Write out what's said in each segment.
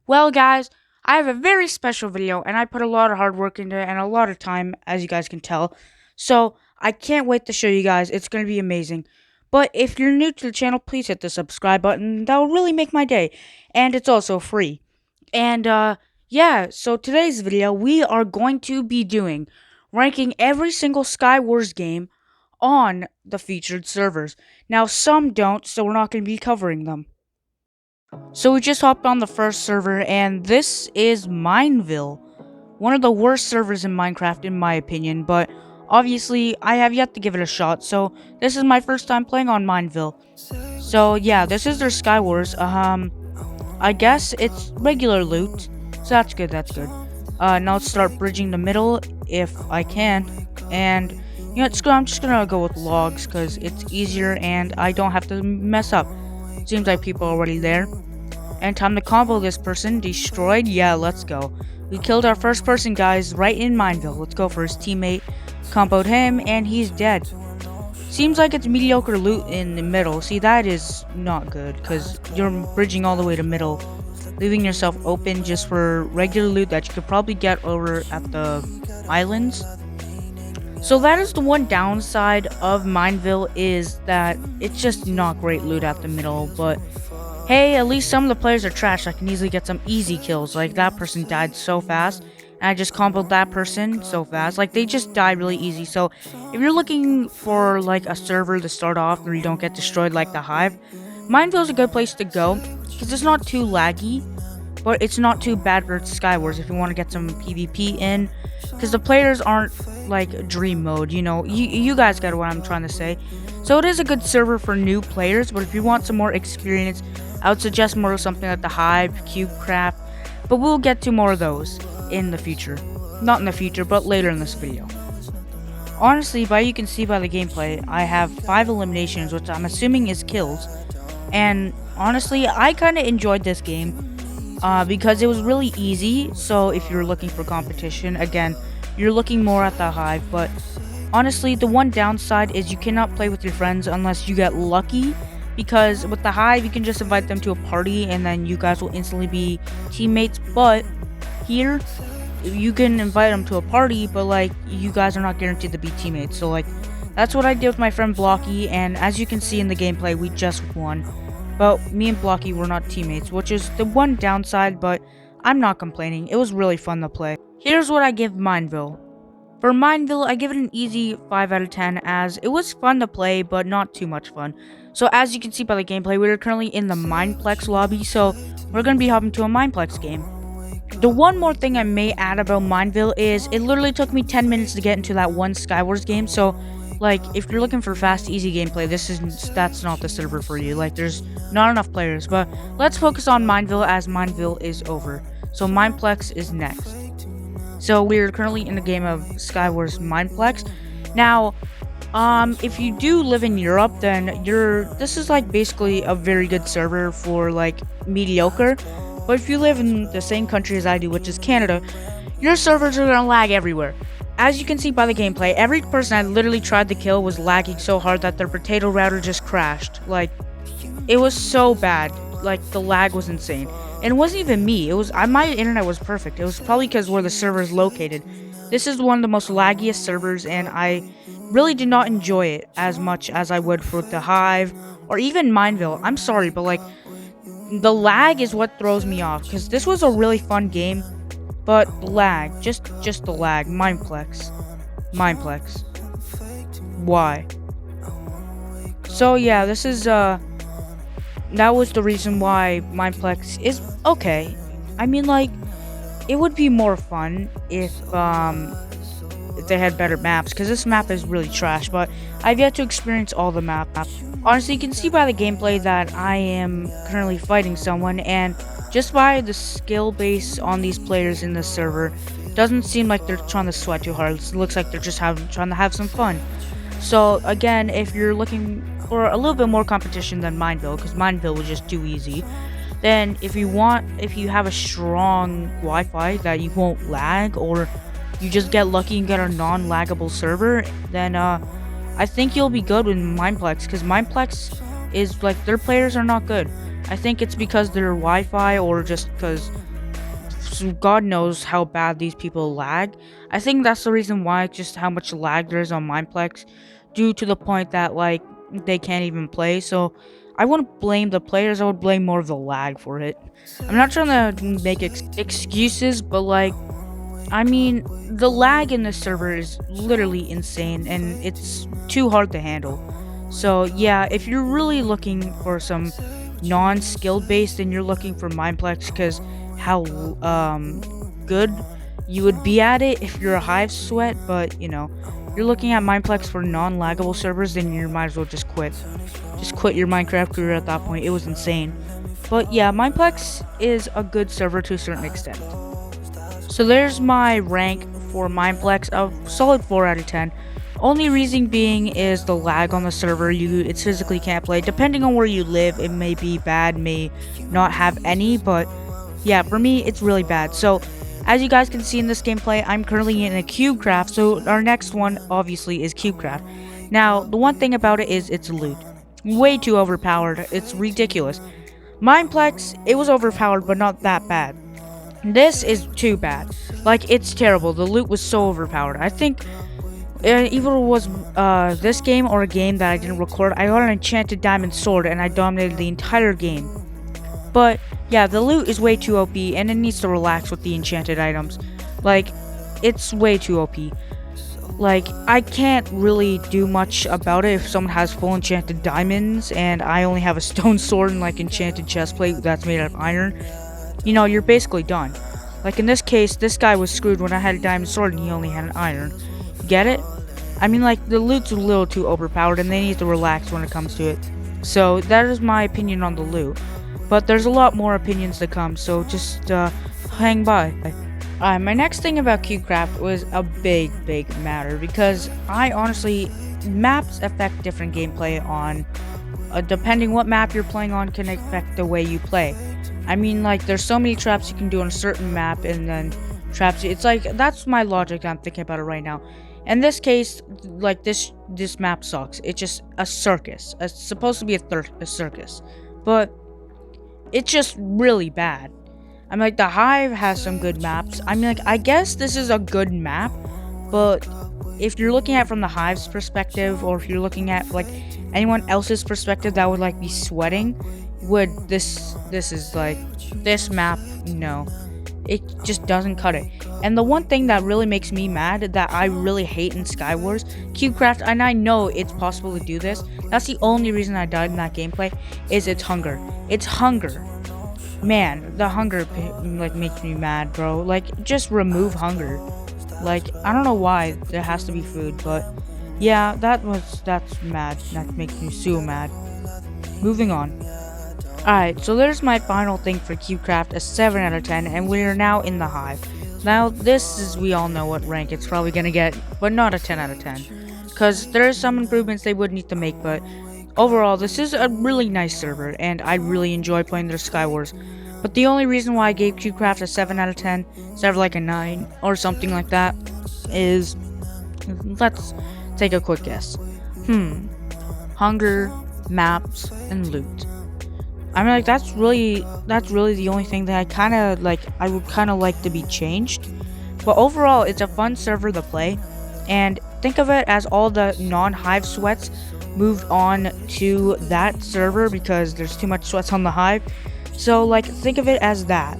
Well, guys, I have a very special video, and I put a lot of hard work into it and a lot of time, as you guys can tell. So, I can't wait to show you guys. It's going to be amazing. But if you're new to the channel, please hit the subscribe button. That will really make my day. And it's also free. And, yeah, so today's video, we are going to be doing ranking every single Skywars game on the featured servers. Now, some don't, so we're not going to be covering them. So we just hopped on the first server, and this is Mineville. One of the worst servers in Minecraft, in my opinion, but obviously, I have yet to give it a shot, so this is my first time playing on Mineville. So yeah, this is their Skywars. I guess it's regular loot, so that's good, that's good. Now let's start bridging the middle, if I can, and you know, I'm just gonna go with logs, because it's easier, and I don't have to mess up. Seems like people are already there. And time to combo this person. Destroyed. Yeah, let's go. We killed our first person, guys, right in Mineville. Let's go for his teammate. Comboed him, and he's dead. Seems like it's mediocre loot in the middle. See, that is not good, because you're bridging all the way to middle, leaving yourself open just for regular loot that you could probably get over at the islands. So that is the one downside of Mineville, is that it's just not great loot at the middle, but hey, at least some of the players are trash. I can easily get some easy kills. Like, that person died so fast, and I just comboed that person so fast. Like, they just died really easy. So if you're looking for like a server to start off where you don't get destroyed like the Hive, Mineville's a good place to go, because it's not too laggy, but it's not too bad for Skywars if you want to get some PvP in, because the players aren't like dream mode, you know. You guys get what I'm trying to say. So it is a good server for new players, but if you want some more experience, I would suggest more of something like the Hive, Cubecraft, but we'll get to more of those in the future. Not in the future, but later in this video. Honestly, you can see by the gameplay, I have 5 eliminations, which I'm assuming is kills. And honestly, I kind of enjoyed this game because it was really easy. So if you're looking for competition, again, you're looking more at the Hive. But honestly, the one downside is you cannot play with your friends unless you get lucky. Because with the Hive, you can just invite them to a party and then you guys will instantly be teammates. But here, you can invite them to a party, but like, you guys are not guaranteed to be teammates. So like, that's what I did with my friend Blocky, and as you can see in the gameplay, we just won. But me and Blocky were not teammates, which is the one downside, but I'm not complaining. It was really fun to play. Here's what I give Mineville. For Mineville, I give it an easy 5 out of 10, as it was fun to play, but not too much fun. So as you can see by the gameplay, we're currently in the Mineplex lobby, so we're going to be hopping to a Mineplex game. The one more thing I may add about Mineville is it literally took me 10 minutes to get into that one Skywars game, so like, if you're looking for fast, easy gameplay, that's not the server for you. Like, there's not enough players, but let's focus on Mineville, as Mineville is over. So Mineplex is next. So we're currently in a game of Skywars Mineplex. Now, if you do live in Europe, then this is like basically a very good server for like mediocre. But if you live in the same country as I do, which is Canada, your servers are gonna lag everywhere. As you can see by the gameplay, every person I literally tried to kill was lagging so hard that their potato router just crashed. Like, it was so bad. Like, the lag was insane. And it wasn't even me. My internet was perfect. It was probably because where the server is located. This is one of the most laggiest servers, and I really did not enjoy it as much as I would for the Hive or even Mineville. I'm sorry, but like, the lag is what throws me off, because this was a really fun game, but the lag, just the lag. Mineplex. Why? So yeah, this is that was the reason why Mineplex is okay. I mean, like, it would be more fun if they had better maps, because this map is really trash, but I've yet to experience all the maps. Honestly, you can see by the gameplay that I am currently fighting someone, and just by the skill base on these players in this server, doesn't seem like they're trying to sweat too hard. It looks like they're just trying to have some fun. So again, if you're looking for a little bit more competition than Mineville, because Mineville was just too easy, then if you have a strong Wi-Fi that you won't lag, or you just get lucky and get a non-laggable server, then I think you'll be good with Mineplex, because Mineplex is like, their players are not good. I think it's because their Wi-Fi, or just because God knows how bad these people lag. I think that's the reason why, just how much lag there is on Mineplex, due to the point that like they can't even play. So I wouldn't blame the players, I would blame more of the lag for it. I'm not trying to make excuses, but like, I mean, the lag in this server is literally insane and it's too hard to handle. So yeah, if you're really looking for some non-skill based, then you're looking for Mineplex, because how good you would be at it if you're a Hive sweat. But you know, you're looking at Mineplex for non-laggable servers, then you might as well just quit. Just quit your Minecraft career at that point. It was insane. But yeah, Mineplex is a good server to a certain extent. So there's my rank for Mineplex, a solid 4 out of 10. Only reason being is the lag on the server. It physically can't play. Depending on where you live, it may be bad, may not have any, but yeah, for me, it's really bad. So as you guys can see in this gameplay, I'm currently in a Cubecraft, so our next one obviously is Cubecraft. Now, the one thing about it is it's loot. Way too overpowered. It's ridiculous. Mineplex, it was overpowered, but not that bad. This is too bad. Like, it's terrible. The loot was so overpowered. I think either it was this game or a game that I didn't record, I got an enchanted diamond sword and I dominated the entire game. But yeah, the loot is way too OP and it needs to relax with the enchanted items. Like, it's way too OP. Like, I can't really do much about it if someone has full enchanted diamonds and I only have a stone sword and like enchanted chestplate that's made out of iron. You know, you're basically done. Like in this case, this guy was screwed when I had a diamond sword and he only had an iron. Get it? I mean, like, the loot's a little too overpowered and they need to relax when it comes to it. So that is my opinion on the loot. But there's a lot more opinions to come, so just hang by. My next thing about Cubecraft was a big matter, because I honestly, maps affect different gameplay on, depending what map you're playing on can affect the way you play. I mean, like, there's so many traps you can do on a certain map, and then traps, it's like, that's my logic. I'm thinking about it right now. In this case, like, this map sucks. It's just a circus. It's supposed to be a circus, but it's just really bad. I mean, like, the Hive has some good maps. I mean, like, I guess this is a good map, but if you're looking at it from the Hive's perspective, or if you're looking at, like, anyone else's perspective that would, like, be sweating, this is, like, this map, no. It just doesn't cut it. And the one thing that really makes me mad, that I really hate in Skywars, Cubecraft, and I know it's possible to do this, that's the only reason I died in that gameplay, is it's hunger. It's hunger. Man, the hunger, like, makes me mad, bro. Like, just remove hunger. Like, I don't know why there has to be food, but yeah, that's mad. That makes me so mad. Moving on. Alright, so there's my final thing for Cubecraft, a 7 out of 10, and we are now in the Hive. Now, this is, we all know what rank it's probably gonna get, but not a 10 out of 10. Because there are some improvements they would need to make, but overall, this is a really nice server, and I really enjoy playing their Skywars. But the only reason why I gave Cubecraft a 7 out of 10, instead of like a 9, or something like that, is, let's take a quick guess. Hunger, maps, and loot. I mean, like, that's really the only thing that I would kind of like to be changed. But overall, it's a fun server to play, and think of it as all the non-Hive sweats moved on to that server because there's too much sweats on the Hive. So, like, think of it as that.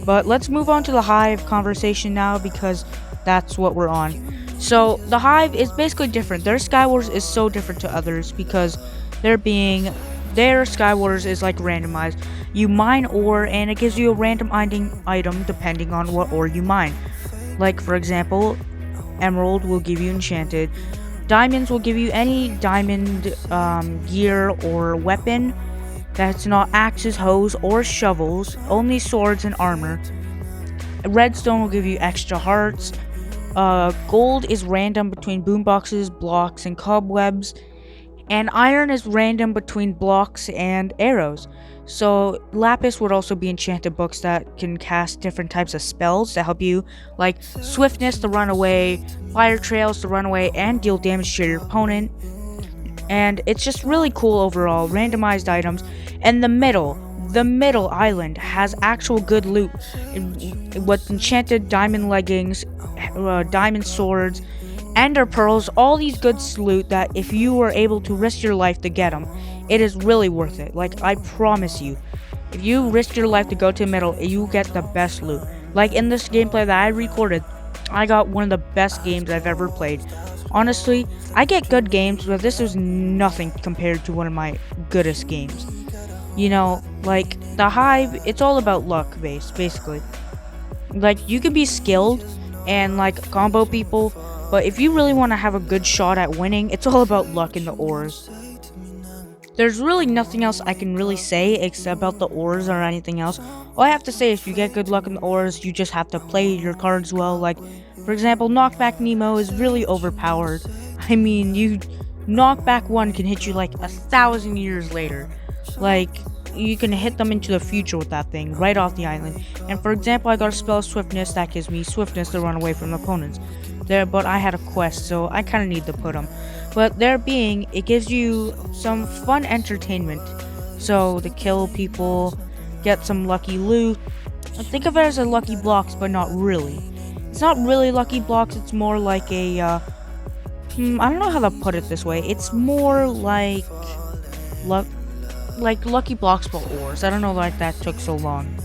But let's move on to the Hive conversation now, because that's what we're on. So the Hive is basically different. Their Skywars is so different to others because their Skywars is like randomized. You mine ore and it gives you a random item depending on what ore you mine. Like, for example, emerald will give you enchanted. Diamonds will give you any diamond gear or weapon that's not axes, hoes, or shovels. Only swords and armor. Redstone will give you extra hearts. Gold is random between boomboxes, blocks, and cobwebs. And iron is random between blocks and arrows. So lapis would also be enchanted books that can cast different types of spells to help you, like swiftness to run away, fire trails to run away and deal damage to your opponent. And it's just really cool overall, randomized items. And the middle, the middle island has actual good loot with enchanted diamond leggings, diamond swords, ender pearls, all these good loot that if you were able to risk your life to get them, it is really worth it. Like, I promise you, if you risk your life to go to the middle, you get the best loot. Like in this gameplay that I recorded, I got one of the best games I've ever played. Honestly, I get good games, but this was nothing compared to one of my goodest games. You know, like, the Hive, it's all about luck basically. Like, you can be skilled and, like, combo people, but if you really want to have a good shot at winning, it's all about luck in the ores. There's really nothing else I can really say except about the ores or anything else. All I have to say is if you get good luck in the ores, you just have to play your cards well. Like, for example, Knockback Nemo is really overpowered. I mean, Knockback 1 can hit you like 1,000 years later. Like, you can hit them into the future with that thing, right off the island. And for example, I got a spell of Swiftness that gives me Swiftness to run away from opponents. But I had a quest, so I kind of need to put them. But there being, it gives you some fun entertainment. So to kill people, get some lucky loot. Think of it as a lucky blocks, but not really. It's not really lucky blocks. It's more like a I don't know how to put it this way. It's more like lucky blocks but ores. I don't know why that took so long,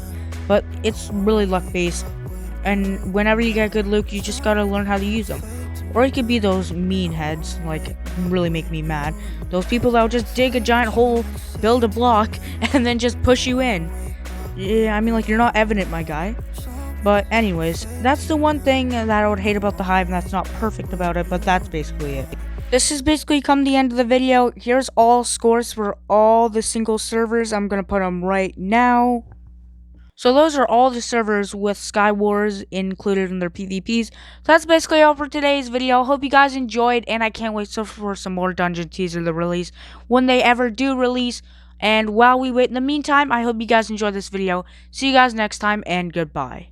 but it's really luck based. And whenever you get good loot, you just gotta learn how to use them. Or it could be those mean heads, like, really make me mad. Those people that will just dig a giant hole, build a block, and then just push you in. Yeah, I mean, like, you're not evident, my guy. But anyways, that's the one thing that I would hate about the Hive, and that's not perfect about it, but that's basically it. This has basically come to the end of the video. Here's all scores for all the single servers. I'm gonna put them right now. So those are all the servers with Skywars included in their PvPs. So that's basically all for today's video. Hope you guys enjoyed, and I can't wait for some more dungeon teaser to release when they ever do release. And while we wait in the meantime, I hope you guys enjoyed this video. See you guys next time, and goodbye.